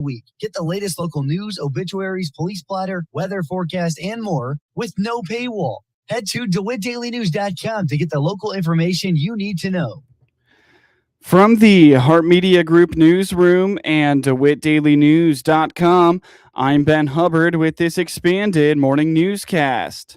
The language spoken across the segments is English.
week. Get the latest local news, obituaries, police splatter, weather forecast, and more with no paywall. Head to DeWittDailyNews.com to get the local information you need to know. From the Heart Media Group newsroom and DeWittDailyNews.com, I'm Ben Hubbard with this expanded morning newscast.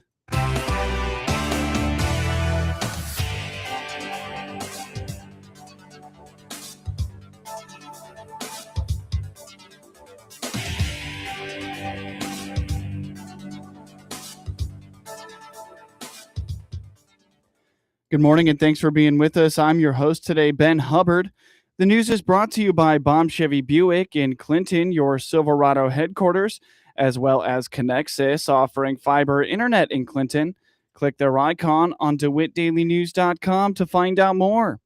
Good morning and thanks for being with us. I'm your host today, Ben Hubbard. The news is brought to you by Baum Chevy Buick in Clinton, your Silverado headquarters, as well as Connexus, offering fiber internet in Clinton. Click their icon on DeWittDailyNews.com to find out more.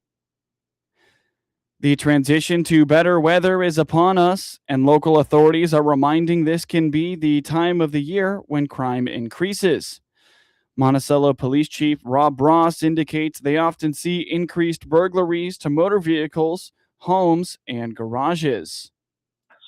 The transition to better weather is upon us, and local authorities are reminding this can be the time of the year when crime increases. Monticello Police Chief Rob Ross indicates they often see increased burglaries to motor vehicles, homes, and garages.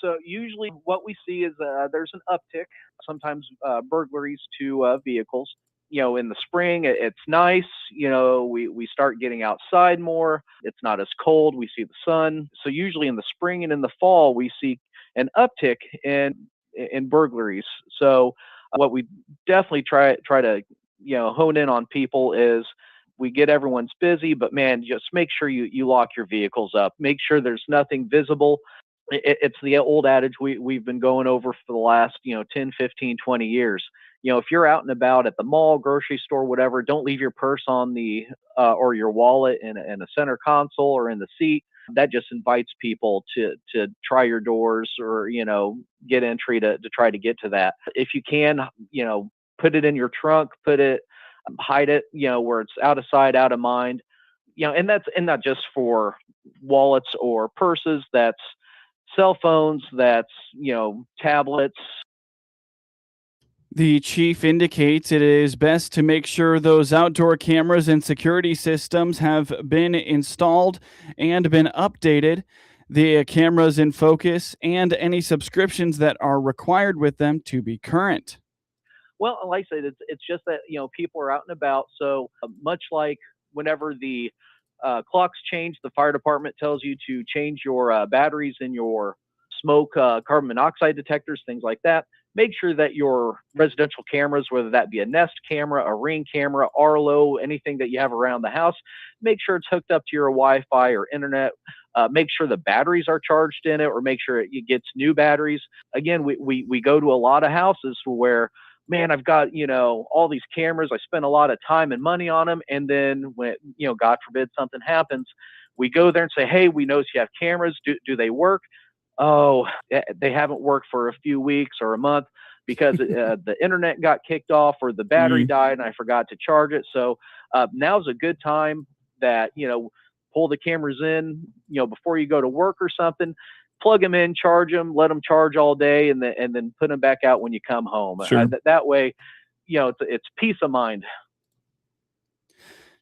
So usually what we see is there's an uptick, sometimes burglaries to vehicles. You know, in the spring, it's nice. You know, we start getting outside more. It's not as cold. We see the sun. So usually in the spring and in the fall, we see an uptick in burglaries. So what we definitely try to hone in on people is we get everyone's busy, but man, just make sure you lock your vehicles up. Make sure there's nothing visible. It's the old adage we've been going over for the last 10, 15, 20 years. If you're out and about at the mall, grocery store, whatever, don't leave your purse on the or your wallet in a center console or in the seat. That just invites people to try your doors or get entry to try to get to that. If you can, put it in your trunk, hide it, where it's out of sight, out of mind, and not just for wallets or purses. That's cell phones, that's, tablets. The chief indicates it is best to make sure those outdoor cameras and security systems have been installed and been updated. The cameras in focus and any subscriptions that are required with them to be current. Well, like I said, it's just that, people are out and about. So much like whenever the clocks change, the fire department tells you to change your batteries in your smoke, carbon monoxide detectors, things like that. Make sure that your residential cameras, whether that be a Nest camera, a Ring camera, Arlo, anything that you have around the house, make sure it's hooked up to your Wi-Fi or internet. Make sure the batteries are charged in it, or make sure it gets new batteries. Again, we go to a lot of houses where, man, I've got, all these cameras. I spend a lot of time and money on them. And then when, God forbid something happens, we go there and say, hey, we notice you have cameras. Do they work? Oh, they haven't worked for a few weeks or a month because the internet got kicked off or the battery died and I forgot to charge it. So now's a good time that, pull the cameras in, before you go to work or something. Plug them in, charge them, let them charge all day, and then put them back out when you come home. Sure. That way, it's peace of mind.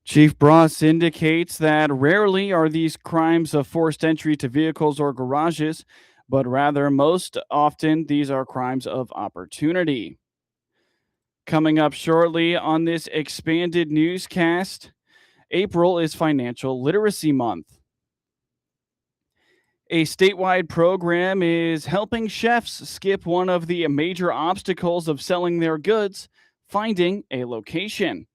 Chief Bross indicates that rarely are these crimes of forced entry to vehicles or garages, but rather most often these are crimes of opportunity. Coming up shortly on this expanded newscast, April is Financial Literacy Month. A statewide program is helping chefs skip one of the major obstacles of selling their goods, finding a location.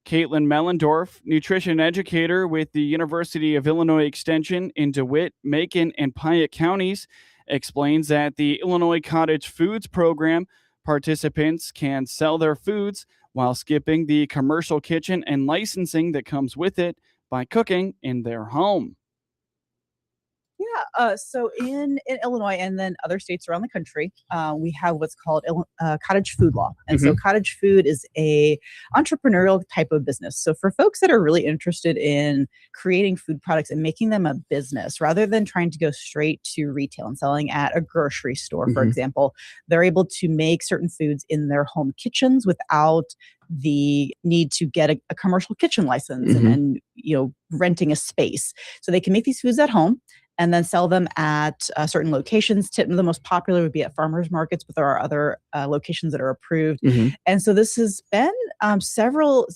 Caitlin Mellendorf, nutrition educator with the University of Illinois Extension in DeWitt, Macon, and Piatt counties, explains that the Illinois Cottage Foods program participants can sell their foods while skipping the commercial kitchen and licensing that comes with it by cooking in their home. Yeah, so in Illinois and then other states around the country, we have what's called cottage food law. And so cottage food is a entrepreneurial type of business. So for folks that are really interested in creating food products and making them a business, rather than trying to go straight to retail and selling at a grocery store, for example, they're able to make certain foods in their home kitchens without the need to get a commercial kitchen license and renting a space. So they can make these foods at home. and then sell them at certain locations. The most popular would be at farmers markets, but there are other locations that are approved. And so this has been several,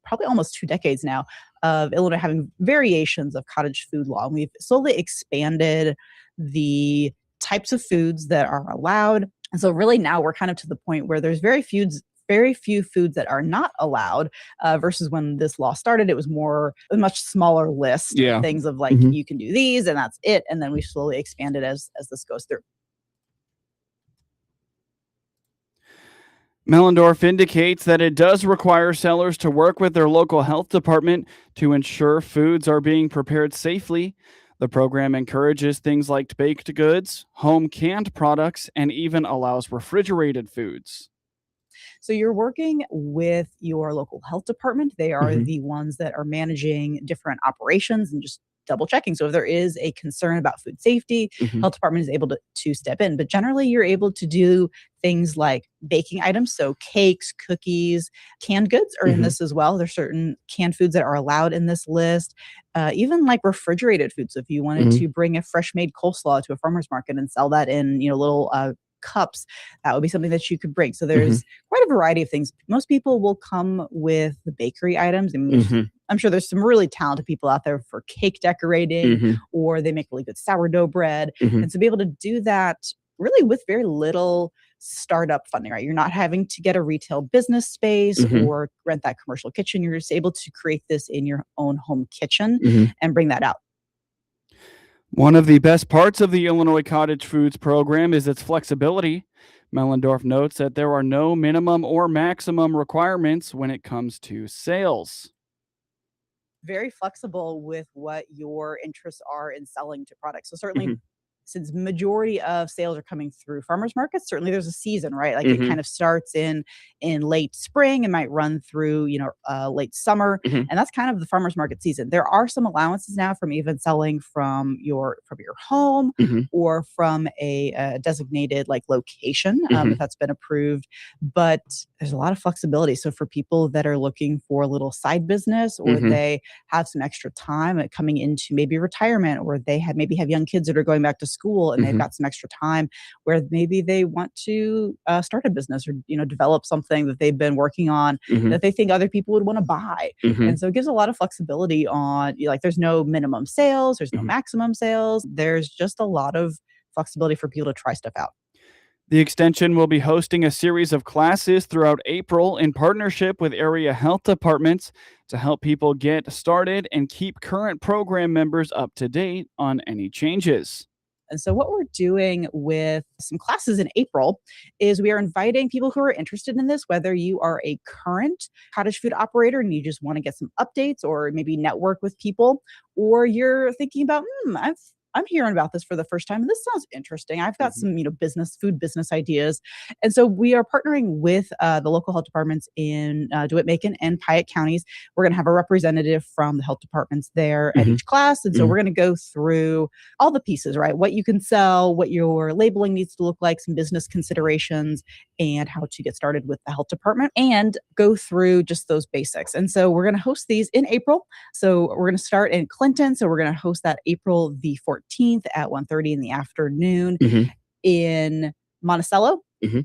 probably almost 2 decades now of Illinois having variations of cottage food law. And we've slowly expanded the types of foods that are allowed. And so really now we're kind of to the point where there's very few foods that are not allowed versus when this law started. It was a much smaller list of things of like, you can do these and that's it. And then we slowly expanded as this goes through. Mellendorf indicates that it does require sellers to work with their local health department to ensure foods are being prepared safely. The program encourages things like baked goods, home canned products, and even allows refrigerated foods. So you're working with your local health department. They are the ones that are managing different operations and just double checking. So if there is a concern about food safety, health department is able to step in. But generally, you're able to do things like baking items. So cakes, cookies, canned goods are in this as well. There's certain canned foods that are allowed in this list. Even like refrigerated foods. So if you wanted to bring a fresh made coleslaw to a farmer's market and sell that in little cups, that would be something that you could bring. So there's quite a variety of things. Most people will come with the bakery items. And I'm sure there's some really talented people out there for cake decorating, or they make really good sourdough bread. And to be able to do that really with very little startup funding, right? You're not having to get a retail business space or rent that commercial kitchen. You're just able to create this in your own home kitchen and bring that out. One of the best parts of the Illinois Cottage Foods program is its flexibility. Mellendorf notes that there are no minimum or maximum requirements when it comes to sales. Very flexible with what your interests are in selling to products. So certainly, since majority of sales are coming through farmers markets, certainly there's a season, right? Like it kind of starts in late spring and might run through, late summer. And that's kind of the farmers market season. There are some allowances now from even selling from your home or from a designated like location, if that's been approved. But there's a lot of flexibility. So for people that are looking for a little side business, or they have some extra time coming into maybe retirement, or they maybe have young kids that are going back to school and they've got some extra time where maybe they want to start a business or develop something that they've been working on that they think other people would want to buy. And so it gives a lot of flexibility on there's no minimum sales, there's no maximum sales, there's just a lot of flexibility for people to try stuff out. The extension will be hosting a series of classes throughout April in partnership with area health departments to help people get started and keep current program members up to date on any changes. And so what we're doing with some classes in April is we are inviting people who are interested in this, whether you are a current cottage food operator and you just want to get some updates or maybe network with people, or you're thinking about, I'm hearing about this for the first time, and this sounds interesting. I've got some, food business ideas. And so we are partnering with the local health departments in DeWitt, Macon, and Piatt counties. We're going to have a representative from the health departments there at each class. And so we're going to go through all the pieces, right? What you can sell, what your labeling needs to look like, some business considerations, and how to get started with the health department, and go through just those basics. And so we're going to host these in April. So we're going to start in Clinton. So we're going to host that April the 14th at 1:30 in the afternoon. In Monticello,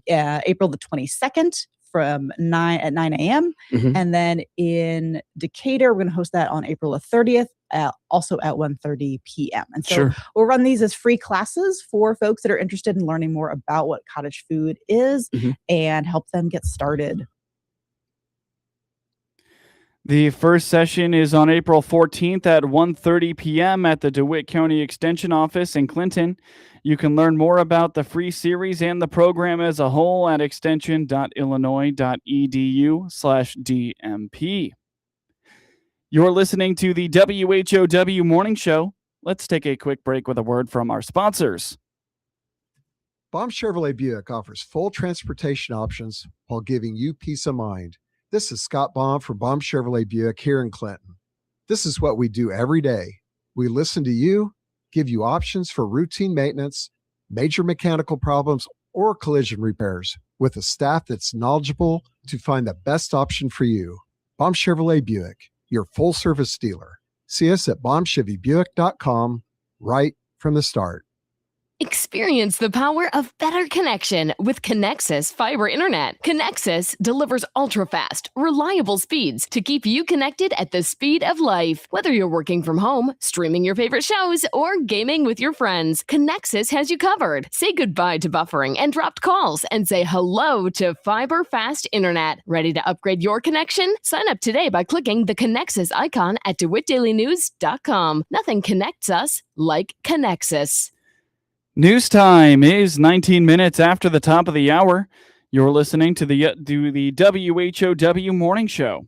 April the 22nd from 9 a.m. And then in Decatur, we're going to host that on April the 30th, also at 1:30 p.m. And so we'll run these as free classes for folks that are interested in learning more about what cottage food is and help them get started. The first session is on April 14th at 1:30 p.m. at the DeWitt County Extension Office in Clinton. You can learn more about the free series and the program as a whole at extension.illinois.edu/DMP. You're listening to the WHOW Morning Show. Let's take a quick break with a word from our sponsors. Baum Chevrolet Buick offers full transportation options while giving you peace of mind. This is Scott Baum from Baum Chevrolet Buick here in Clinton. This is what we do every day. We listen to you, give you options for routine maintenance, major mechanical problems, or collision repairs with a staff that's knowledgeable to find the best option for you. Baum Chevrolet Buick, your full-service dealer. See us at baumchevybuick.com right from the start. Experience the power of better connection with Connexus Fiber Internet. Connexus delivers ultra-fast, reliable speeds to keep you connected at the speed of life. Whether you're working from home, streaming your favorite shows, or gaming with your friends, Connexus has you covered. Say goodbye to buffering and dropped calls and say hello to fiber fast internet. Ready to upgrade your connection? Sign up today by clicking the Connexus icon at DeWittDailyNews.com. Nothing connects us like Connexus. News time is 19 minutes after the top of the hour. You're listening to the WHOW Morning Show.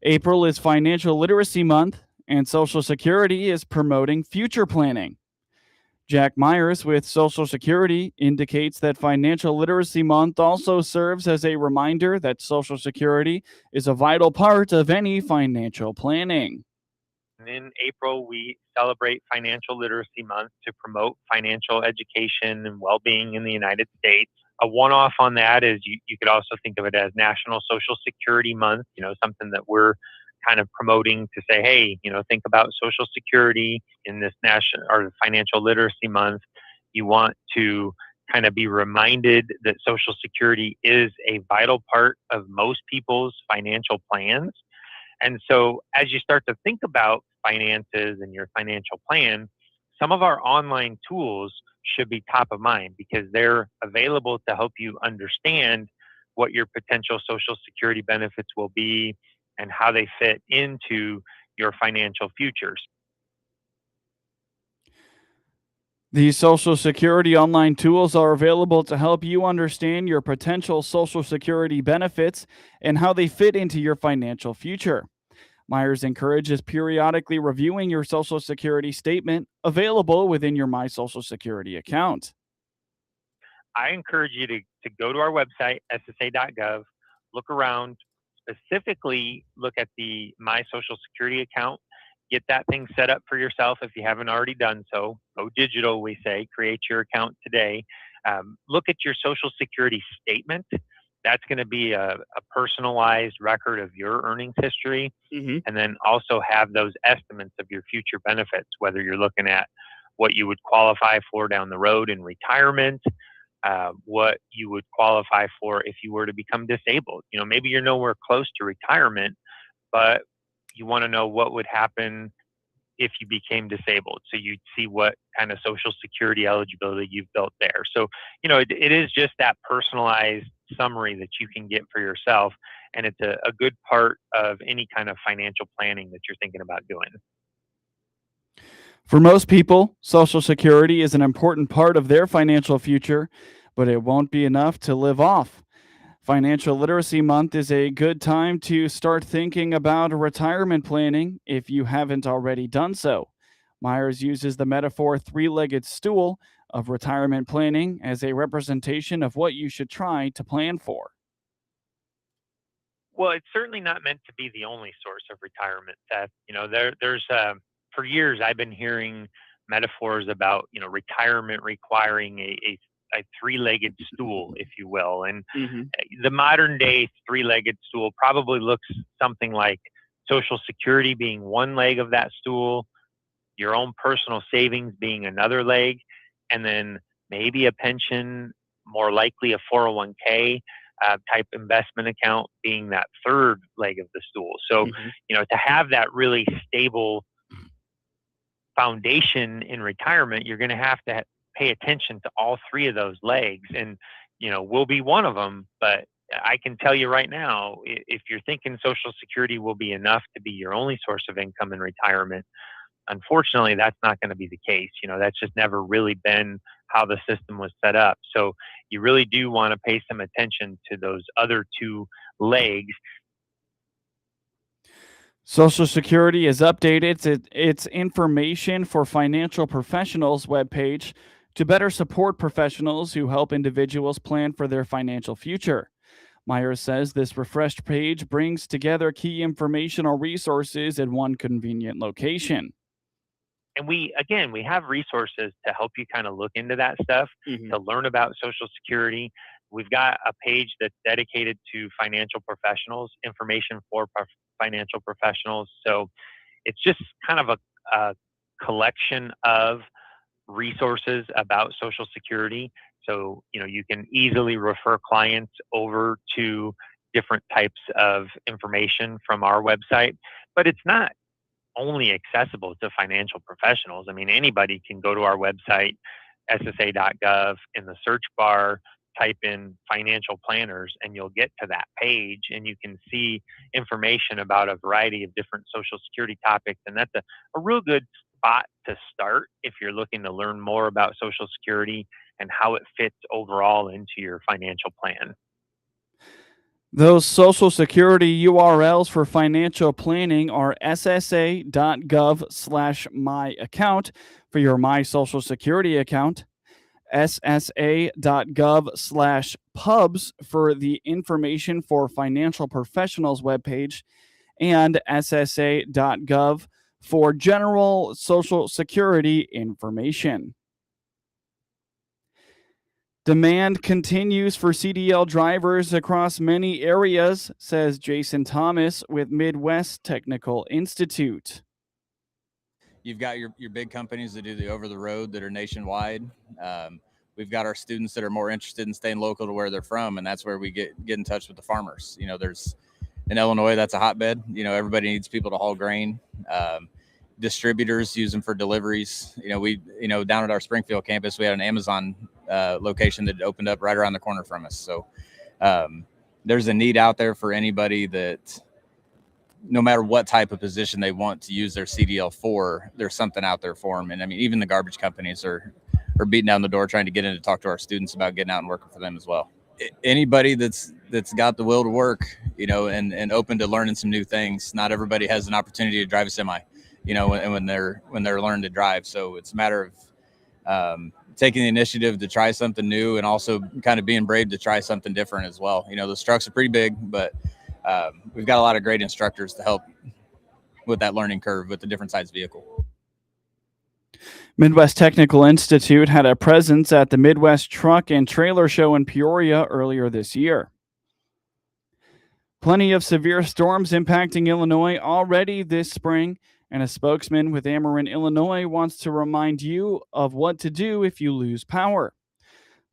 April is Financial Literacy Month, and Social Security is promoting future planning. Jack Myers with Social Security indicates that Financial Literacy Month also serves as a reminder that Social Security is a vital part of any financial planning. In April, we celebrate Financial Literacy Month to promote financial education and well-being in the United States. A one-off on that is you could also think of it as National Social Security Month, something that we're kind of promoting to say, hey, think about Social Security in this national or Financial Literacy Month. You want to kind of be reminded that Social Security is a vital part of most people's financial plans. And so as you start to think about finances and your financial plan, some of our online tools should be top of mind because they're available to help you understand what your potential Social Security benefits will be and how they fit into your financial futures. The Social Security online tools are available to help you understand your potential Social Security benefits and how they fit into your financial future. Myers encourages periodically reviewing your Social Security statement available within your My Social Security account. I encourage you to go to our website, ssa.gov, look around, specifically look at the My Social Security account, get that thing set up for yourself if you haven't already done so. Go digital, we say, create your account today. Look at your Social Security statement. That's going to be a personalized record of your earnings history. And then also have those estimates of your future benefits, whether you're looking at what you would qualify for down the road in retirement, what you would qualify for if you were to become disabled. Maybe you're nowhere close to retirement, but you want to know what would happen if you became disabled. So you'd see what kind of Social Security eligibility you've built there. So, it is just that personalized summary that you can get for yourself. And it's a good part of any kind of financial planning that you're thinking about doing. For most people, Social Security is an important part of their financial future, but it won't be enough to live off. Financial Literacy Month is a good time to start thinking about retirement planning if you haven't already done so. Myers uses the metaphor three-legged stool of retirement planning as a representation of what you should try to plan for. Well, it's certainly not meant to be the only source of retirement, Seth. There's for years I've been hearing metaphors about, retirement requiring a three-legged stool, if you will. And the modern day three-legged stool probably looks something like Social Security being one leg of that stool, your own personal savings being another leg, and then maybe a pension, more likely a 401k type investment account being that third leg of the stool. So, to have that really stable foundation in retirement, you're going to have to pay attention to all three of those legs. And, we'll be one of them, but I can tell you right now, if you're thinking Social Security will be enough to be your only source of income in retirement, unfortunately, that's not going to be the case. That's just never really been how the system was set up. So you really do want to pay some attention to those other two legs. Social Security has updated its information for financial professionals webpage to better support professionals who help individuals plan for their financial future. Myers says this refreshed page brings together key informational resources in one convenient location. And we have resources to help you kind of look into that stuff, to learn about Social Security. We've got a page that's dedicated to financial professionals, information for financial professionals. So it's just kind of a collection of resources about Social Security. So, you can easily refer clients over to different types of information from our website, but it's not only accessible to financial professionals. I mean, anybody can go to our website, ssa.gov, in the search bar, type in financial planners, and you'll get to that page, and you can see information about a variety of different Social Security topics. And that's a real good spot to start if you're looking to learn more about Social Security and how it fits overall into your financial plan. Those Social Security URLs for financial planning are ssa.gov/myaccount for your My Social Security account, ssa.gov/pubs for the Information for Financial Professionals webpage, and ssa.gov for general Social Security information. Demand continues for CDL drivers across many areas, says Jason Thomas with Midwest Technical Institute. You've got your big companies that do the over-the-road that are nationwide. We've got our students that are more interested in staying local to where they're from, and that's where we get in touch with the farmers. There's in Illinois, that's a hotbed. Everybody needs people to haul grain. Distributors use them for deliveries. We down at our Springfield campus, we had an Amazon location that opened up right around the corner from us. So there's a need out there for anybody that, no matter what type of position they want to use their CDL for, there's something out there for them. And I mean, even the garbage companies are beating down the door trying to get in to talk to our students about getting out and working for them as well. Anybody that's got the will to work, and open to learning some new things. Not everybody has an opportunity to drive a semi, when they're learning to drive. So it's a matter of taking the initiative to try something new, and also kind of being brave to try something different as well. Those trucks are pretty big, but we've got a lot of great instructors to help with that learning curve with the different size vehicle. Midwest Technical Institute had a presence at the Midwest Truck and Trailer Show in Peoria earlier this year. Plenty of severe storms impacting Illinois already this spring, and a spokesman with Ameren, Illinois wants to remind you of what to do if you lose power.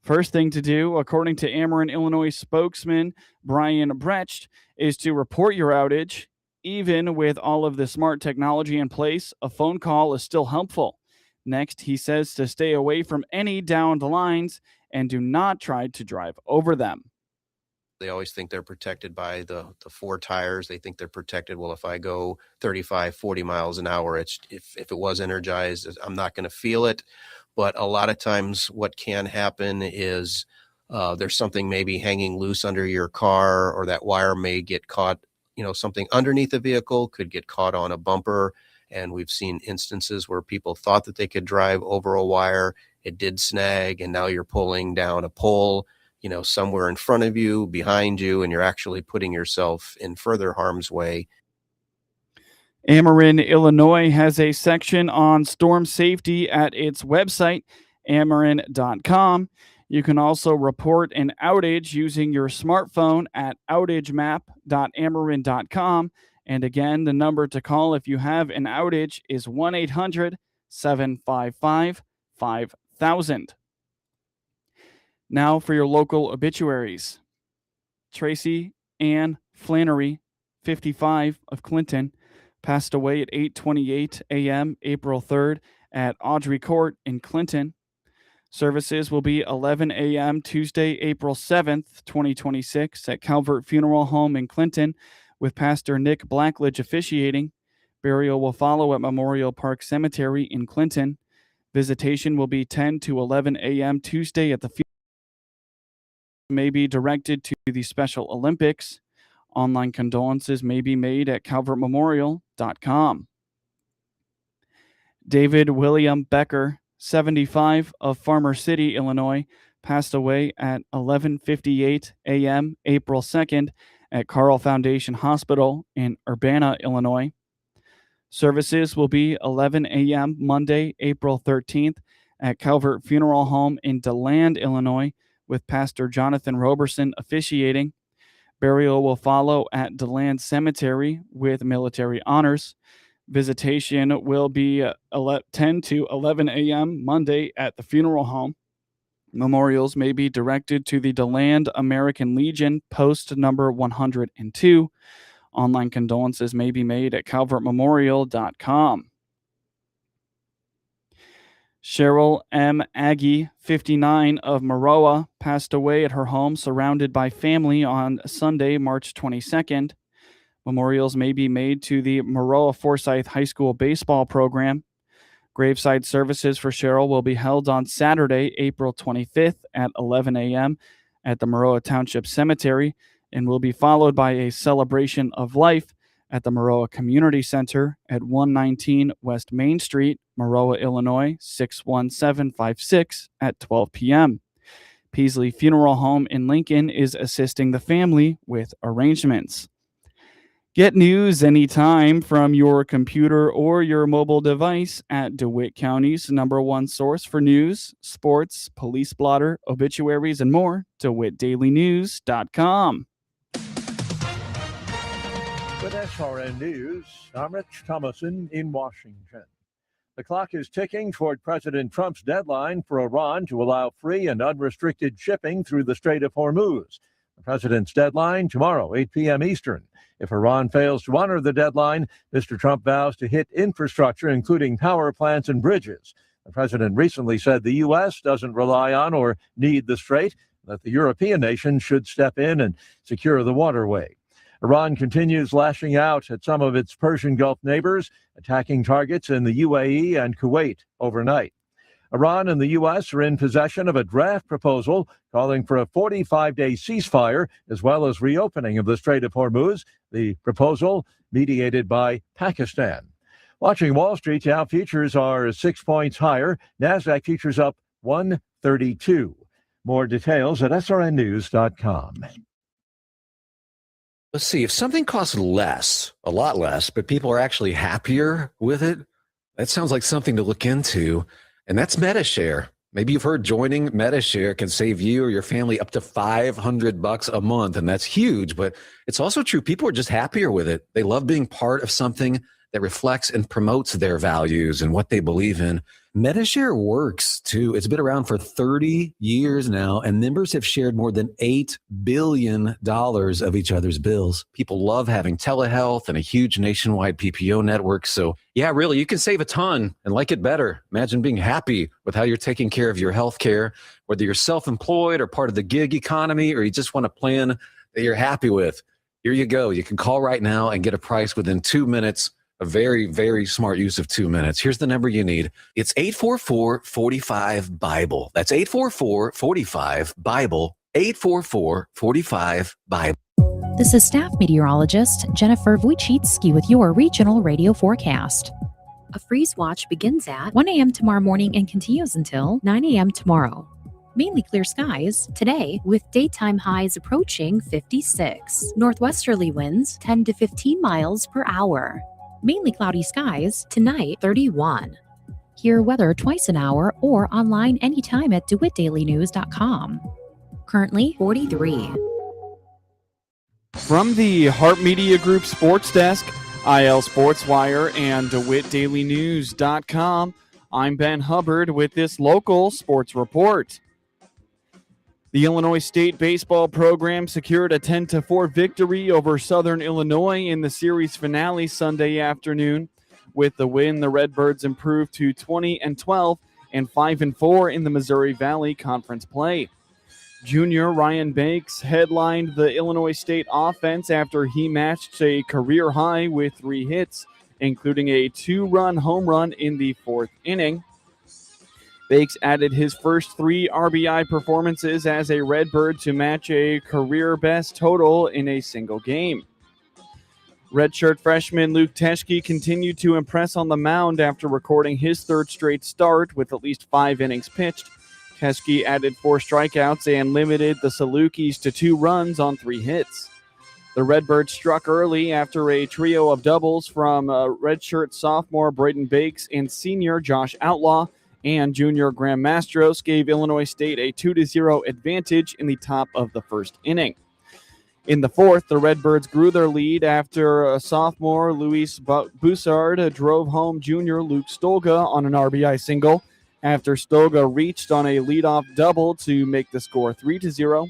First thing to do, according to Ameren, Illinois spokesman Brian Brecht, is to report your outage. Even with all of the smart technology in place, a phone call is still helpful. Next, he says to stay away from any downed lines and do not try to drive over them. They always think they're protected by the four tires. They think they're protected. Well, if I go 35, 40 miles an hour, if it was energized, I'm not going to feel it. But a lot of times what can happen is there's something maybe hanging loose under your car, or that wire may get caught, something underneath the vehicle could get caught on a bumper. And we've seen instances where people thought that they could drive over a wire. It did snag, and now you're pulling down a pole, somewhere in front of you, behind you, and you're actually putting yourself in further harm's way. Ameren, Illinois has a section on storm safety at its website, ameren.com. You can also report an outage using your smartphone at outagemap.ameren.com. And again, the number to call if you have an outage is 1-800-755-5000. Now for your local obituaries. Tracy Ann Flannery, 55, of Clinton, passed away at 8:28 a.m. April 3rd at Audrey Court in Clinton. Services will be 11 a.m. Tuesday, April 7th, 2026 at Calvert Funeral Home in Clinton, with Pastor Nick Blackledge officiating. Burial will follow at Memorial Park Cemetery in Clinton. Visitation will be 10 to 11 a.m. Tuesday at the funeral. May be directed to the Special Olympics. Online condolences may be made at calvertmemorial.com. David William Becker, 75, of Farmer City, Illinois, passed away at 11:58 a.m. April 2nd at Carl Foundation Hospital in Urbana, Illinois. Services will be 11 a.m. Monday, April 13th at Calvert Funeral Home in DeLand, Illinois, with Pastor Jonathan Roberson officiating. Burial will follow at DeLand Cemetery with military honors. Visitation will be 10 to 11 a.m. Monday at the funeral home. Memorials may be directed to the DeLand American Legion, post number 102. Online condolences may be made at calvertmemorial.com. Cheryl M. Aggie, 59, of Maroa, passed away at her home surrounded by family on Sunday, March 22nd. Memorials may be made to the Maroa Forsyth High School baseball program. Graveside services for Cheryl will be held on Saturday, April 25th at 11 a.m. at the Maroa Township Cemetery and will be followed by a celebration of life at the Maroa Community Center at 119 West Main Street, Maroa, Illinois, 61756 at 12 p.m. Peasley Funeral Home in Lincoln is assisting the family with arrangements. Get news anytime from your computer or your mobile device at DeWitt County's #1 source for news, sports, police blotter, obituaries, and more, DeWittDailyNews.com. With SRN News, I'm Rich Thomason in Washington. The clock is ticking toward President Trump's deadline for Iran to allow free and unrestricted shipping through the Strait of Hormuz. The president's deadline tomorrow, 8 p.m. Eastern. If Iran fails to honor the deadline, Mr. Trump vows to hit infrastructure, including power plants and bridges. The president recently said the U.S. doesn't rely on or need the strait, that the European nations should step in and secure the waterway. Iran continues lashing out at some of its Persian Gulf neighbors, attacking targets in the UAE and Kuwait overnight. Iran and the U.S. are in possession of a draft proposal calling for a 45-day ceasefire, as well as reopening of the Strait of Hormuz, the proposal mediated by Pakistan. Watching Wall Street, Dow futures are 6 points higher. NASDAQ futures up 132. More details at srnnews.com. Let's see, if something costs less, a lot less, but people are actually happier with it, that sounds like something to look into. And that's MetaShare. Maybe you've heard joining MetaShare can save you or your family up to $500 a month. And that's huge, but it's also true. People are just happier with it. They love being part of something that reflects and promotes their values and what they believe in. MetaShare works too. It's been around for 30 years now, and members have shared more than $8 billion of each other's bills. People love having telehealth and a huge nationwide PPO network. So yeah, really, you can save a ton and like it better. Imagine being happy with how you're taking care of your health care, whether you're self-employed or part of the gig economy, or you just want a plan that you're happy with. Here you go. You can call right now and get a price within 2 minutes. A very, very smart use of 2 minutes. Here's the number you need. It's 844-45-BIBLE. That's 844-45-BIBLE. 844-45-BIBLE. This is staff meteorologist Jennifer Wojcicki with your regional radio forecast. A freeze watch begins at 1 a.m. tomorrow morning and continues until 9 a.m. tomorrow. Mainly clear skies today with daytime highs approaching 56. Northwesterly winds 10 to 15 miles per hour. Mainly cloudy skies tonight, 31. Hear weather twice an hour or online anytime at DeWittDailyNews.com. Currently 43. From the Hart Media Group Sports Desk, IL Sports Wire, and DeWittDailyNews.com, I'm Ben Hubbard with this local sports report. The Illinois State baseball program secured a 10-4 victory over Southern Illinois in the series finale Sunday afternoon. With the win, the Redbirds improved to 20-12 and 5-4 in the Missouri Valley Conference play. Junior Ryan Banks headlined the Illinois State offense after he matched a career high with 3 hits, including a 2-run home run in the 4th inning. Bakes added his first 3 RBI performances as a Redbird to match a career-best total in a single game. Redshirt freshman Luke Teschke continued to impress on the mound after recording his 3rd straight start with at least 5 innings pitched. Teschke added 4 strikeouts and limited the Salukis to 2 runs on 3 hits. The Redbirds struck early after a trio of doubles from redshirt sophomore Braden Bakes and senior Josh Outlaw, and junior Graham Mastros gave Illinois State a 2-0 advantage in the top of the 1st inning. In the fourth, the Redbirds grew their lead after a sophomore Luis Boussard drove home junior Luke Stolga on an RBI single after Stolga reached on a leadoff double to make the score 3-0.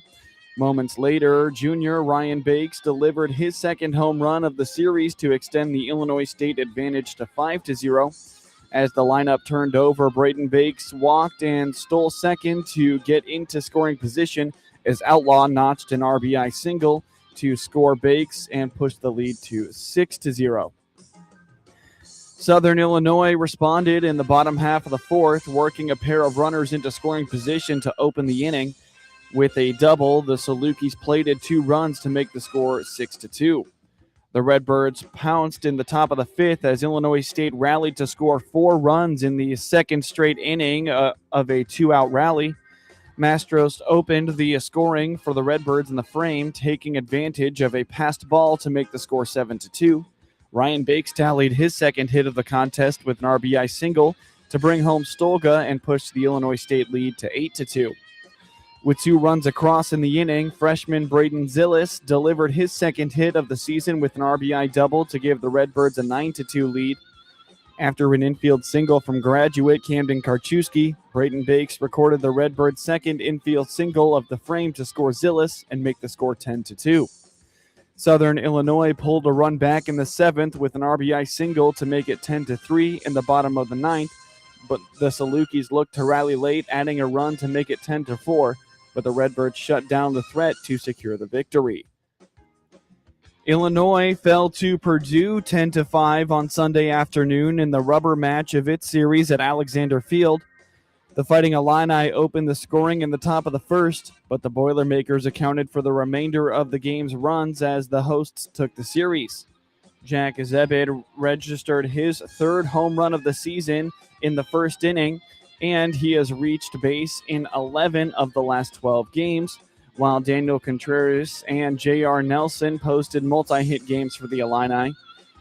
Moments later, junior Ryan Bakes delivered his second home run of the series to extend the Illinois State advantage to 5-0. As the lineup turned over, Brayton Bakes walked and stole second to get into scoring position as Outlaw notched an RBI single to score Bakes and push the lead to 6-0. Southern Illinois responded in the bottom half of the fourth, working a pair of runners into scoring position to open the inning. With a double, the Salukis plated 2 runs to make the score 6-2. The Redbirds pounced in the top of the fifth as Illinois State rallied to score 4 runs in the second straight inning of a 2-out rally. Mastros opened the scoring for the Redbirds in the frame, taking advantage of a passed ball to make the score 7-2. Ryan Bakes tallied his second hit of the contest with an RBI single to bring home Stolga and push the Illinois State lead to 8-2. With 2 runs across in the inning, freshman Braden Zillis delivered his second hit of the season with an RBI double to give the Redbirds a 9-2 lead. After an infield single from graduate Camden Karchewski, Brayton Bakes recorded the Redbirds' second infield single of the frame to score Zillis and make the score 10-2. Southern Illinois pulled a run back in the seventh with an RBI single to make it 10-3 in the bottom of the ninth, but the Salukis looked to rally late, adding a run to make it 10-4, but the Redbirds shut down the threat to secure the victory. Illinois fell to Purdue 10-5 on Sunday afternoon in the rubber match of its series at Alexander Field. The Fighting Illini opened the scoring in the top of the first, but the Boilermakers accounted for the remainder of the game's runs as the hosts took the series. Jack Zebed registered his 3rd home run of the season in the first inning, and he has reached base in 11 of the last 12 games, while Daniel Contreras and J.R. Nelson posted multi-hit games for the Illini.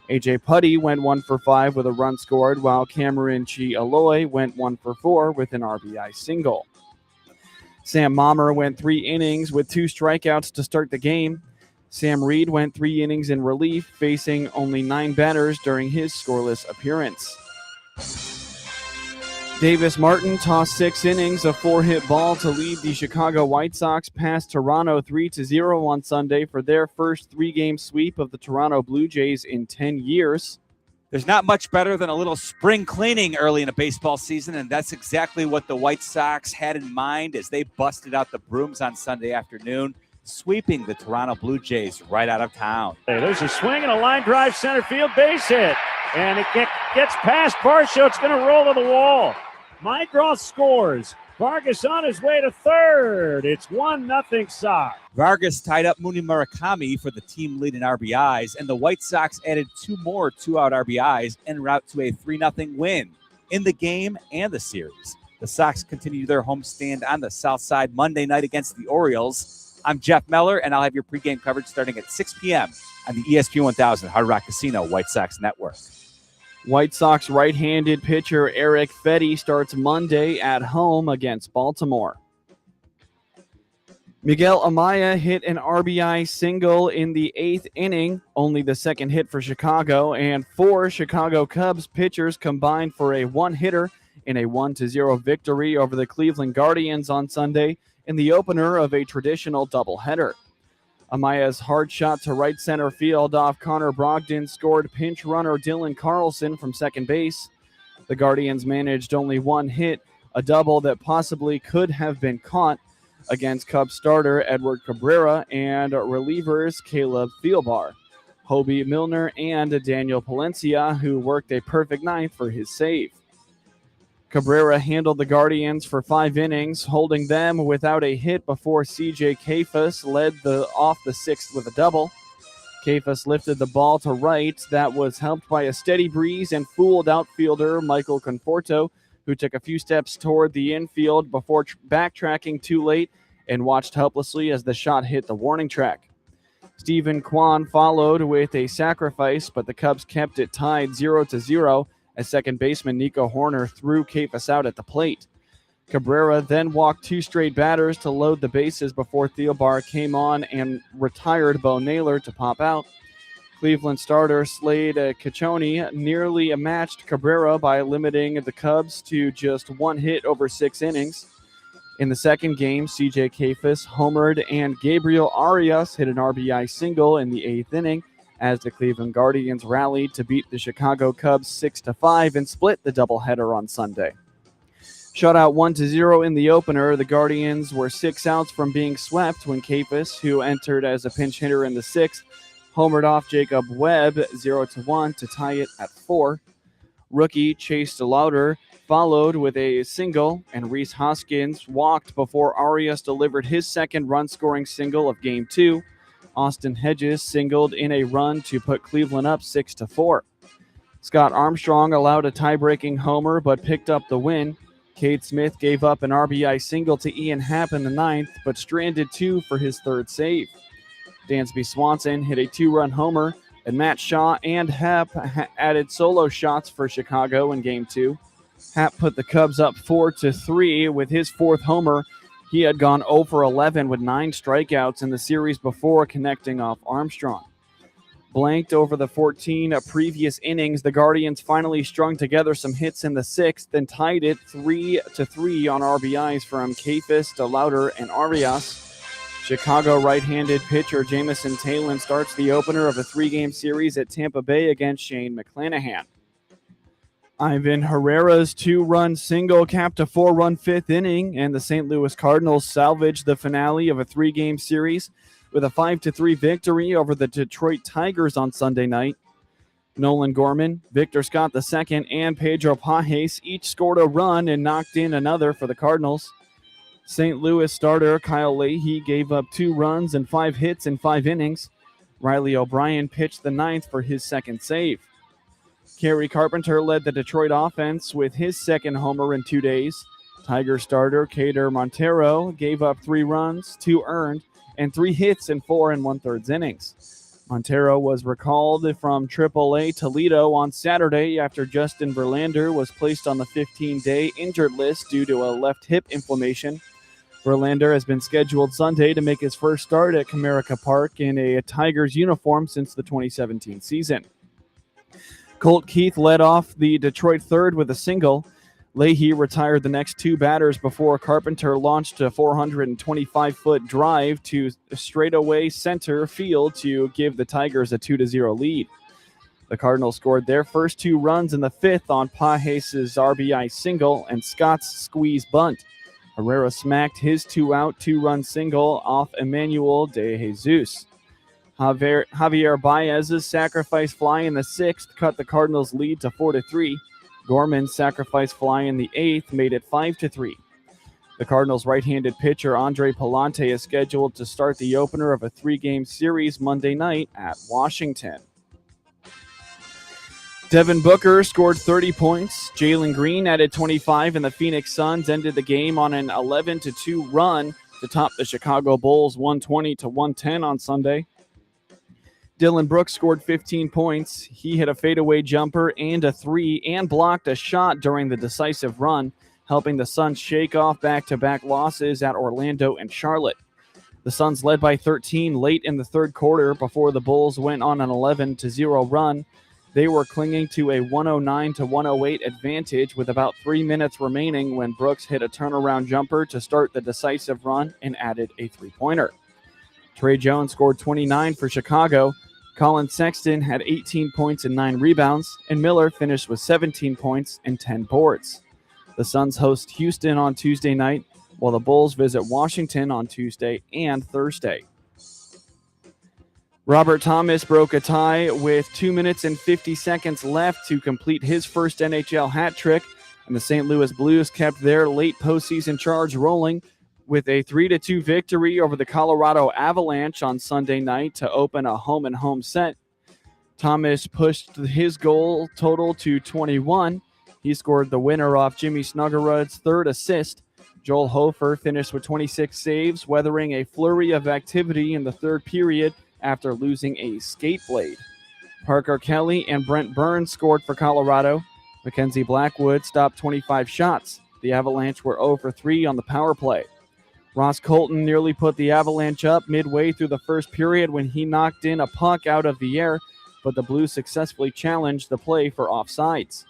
A.J. Putty went 1 for 5 with a run scored, while Cameron Chi Aloy went 1 for 4 with an RBI single. Sam Mommer went 3 innings with 2 strikeouts to start the game. Sam Reed went 3 innings in relief, facing only 9 batters during his scoreless appearance. Davis Martin tossed 6 innings, a 4-hit ball to lead the Chicago White Sox past Toronto 3-0 on Sunday for their first 3-game sweep of the Toronto Blue Jays in 10 years. There's not much better than a little spring cleaning early in a baseball season, and that's exactly what the White Sox had in mind as they busted out the brooms on Sunday afternoon, sweeping the Toronto Blue Jays right out of town. Hey, there's a swing and a line drive center field base hit, and it gets past Varsho. It's going to roll to the wall. Mygroth scores. Vargas on his way to third. It's 1-0 Sox. Vargas tied up Mooney Murakami for the team lead in RBIs, and the White Sox added 2 more 2-out RBIs en route to a 3-0 win in the game and the series. The Sox continue their homestand on the South Side Monday night against the Orioles. I'm Jeff Meller, and I'll have your pregame coverage starting at 6 p.m. on the ESPN 1000 Hard Rock Casino White Sox Network. White Sox right-handed pitcher Eric Fetty starts Monday at home against Baltimore. Miguel Amaya hit an RBI single in the 8th inning, only the second hit for Chicago, and 4 Chicago Cubs pitchers combined for a 1-hitter in a 1-0 victory over the Cleveland Guardians on Sunday in the opener of a traditional doubleheader. Amaya's hard shot to right center field off Connor Brogdon scored pinch runner Dylan Carlson from second base. The Guardians managed only 1 hit, a double that possibly could have been caught against Cubs starter Edward Cabrera and relievers Caleb Thielbar, Hobie Milner, and Daniel Palencia, who worked a perfect ninth for his save. Cabrera handled the Guardians for 5 innings, holding them without a hit before C.J. Kefas led off the 6th with a double. Kefas lifted the ball to right. That was helped by a steady breeze and fooled outfielder Michael Conforto, who took a few steps toward the infield before backtracking too late and watched helplessly as the shot hit the warning track. Stephen Kwan followed with a sacrifice, but the Cubs kept it tied 0-0 as second baseman Nico Horner threw Kefas out at the plate. Cabrera then walked 2 straight batters to load the bases before Theobar came on and retired Bo Naylor to pop out. Cleveland starter Slade Caccione nearly matched Cabrera by limiting the Cubs to just 1 hit over 6 innings. In the second game, C.J. Kayfus homered and Gabriel Arias hit an RBI single in the 8th inning as the Cleveland Guardians rallied to beat the Chicago Cubs 6-5 and split the doubleheader on Sunday. Shutout 1-0 in the opener. The Guardians were 6 outs from being swept when Kayfus, who entered as a pinch hitter in the 6th, homered off Jacob Webb 0-1 to tie it at 4. Rookie Chase DeLauder followed with a single, and Rhys Hoskins walked before Arias delivered his second run-scoring single of Game 2. Austin Hedges singled in a run to put Cleveland up 6-4. Scott Armstrong allowed a tie-breaking homer but picked up the win. Cade Smith gave up an RBI single to Ian Happ in the 9th, but stranded 2 for his 3rd save. Dansby Swanson hit a 2-run homer, and Matt Shaw and Happ added solo shots for Chicago in Game 2. Happ put the Cubs up 4-3 with his 4th homer. He had gone 0-11 with 9 strikeouts in the series before connecting off Armstrong. Blanked over the 14 previous innings, the Guardians finally strung together some hits in the 6th and tied it 3-3 on RBIs from Kayfus, DeLauder, and Arias. Chicago right-handed pitcher Jamison Talon starts the opener of a 3-game series at Tampa Bay against Shane McClanahan. Ivan Herrera's 2-run single capped a 4-run 5th inning, and the St. Louis Cardinals salvaged the finale of a 3-game series with a 5-3 victory over the Detroit Tigers on Sunday night. Nolan Gorman, Victor Scott II, and Pedro Pajes each scored a run and knocked in another for the Cardinals. St. Louis starter Kyle Leahy gave up 2 runs and 5 hits in 5 innings. Riley O'Brien pitched the 9th for his 2nd save. Kerry Carpenter led the Detroit offense with his 2nd homer in 2 days. Tiger starter Kader Montero gave up 3 runs, 2 earned, and 3 hits in 4 1/3 innings. Montero was recalled from AAA Toledo on Saturday after Justin Verlander was placed on the 15-day injured list due to a left hip inflammation. Verlander has been scheduled Sunday to make his first start at Comerica Park in a Tigers uniform since the 2017 season. Colt Keith led off the Detroit 3rd with a single. Leahy retired the next 2 batters before Carpenter launched a 425-foot drive to straightaway center field to give the Tigers a 2-0 lead. The Cardinals scored their first 2 runs in the 5th on Pajes' RBI single and Scott's squeeze bunt. Herrera smacked his 2-out 2-run single off Emmanuel De Jesus. Javier Baez's sacrifice fly in the 6th cut the Cardinals' lead to 4-3. Gorman's sacrifice fly in the 8th made it 5-3. The Cardinals' right-handed pitcher Andre Pallante is scheduled to start the opener of a 3-game series Monday night at Washington. Devin Booker scored 30 points. Jalen Green added 25, and the Phoenix Suns ended the game on an 11-2 run to top the Chicago Bulls 120-110 on Sunday. Dylan Brooks scored 15 points. He hit a fadeaway jumper and a 3 and blocked a shot during the decisive run, helping the Suns shake off back-to-back losses at Orlando and Charlotte. The Suns led by 13 late in the 3rd quarter before the Bulls went on an 11-0 run. They were clinging to a 109-108 advantage with about 3 minutes remaining when Brooks hit a turnaround jumper to start the decisive run and added a 3-pointer. Trey Jones scored 29 for Chicago. Colin Sexton had 18 points and 9 rebounds, and Miller finished with 17 points and 10 boards. The Suns host Houston on Tuesday night, while the Bulls visit Washington on Tuesday and Thursday. Robert Thomas broke a tie with 2 minutes and 50 seconds left to complete his first NHL hat trick, and the St. Louis Blues kept their late postseason charge rolling with a 3-2 victory over the Colorado Avalanche on Sunday night to open a home-and-home set. Thomas pushed his goal total to 21. He scored the winner off Jimmy Snuggerud's 3rd assist. Joel Hofer finished with 26 saves, weathering a flurry of activity in the 3rd period after losing a skate blade. Parker Kelly and Brent Burns scored for Colorado. Mackenzie Blackwood stopped 25 shots. The Avalanche were 0 for 3 on the power play. Ross Colton nearly put the Avalanche up midway through the first period when he knocked in a puck out of the air, but the Blues successfully challenged the play for offsides.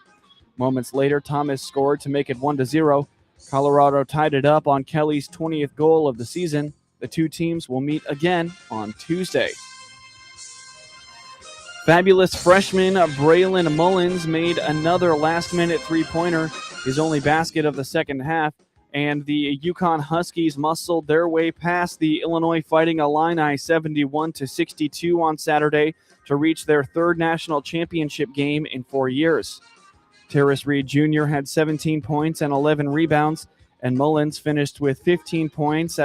Moments later, Thomas scored to make it 1-0. Colorado tied it up on Kelly's 20th goal of the season. The two teams will meet again on Tuesday. Fabulous freshman Braylon Mullins made another last-minute three-pointer, his only basket of the second half, and the UConn Huskies muscled their way past the Illinois Fighting Illini 71-62 on Saturday to reach their third national championship game in 4 years. Terrace Reed Jr. had 17 points and 11 rebounds, and Mullins finished with 15 points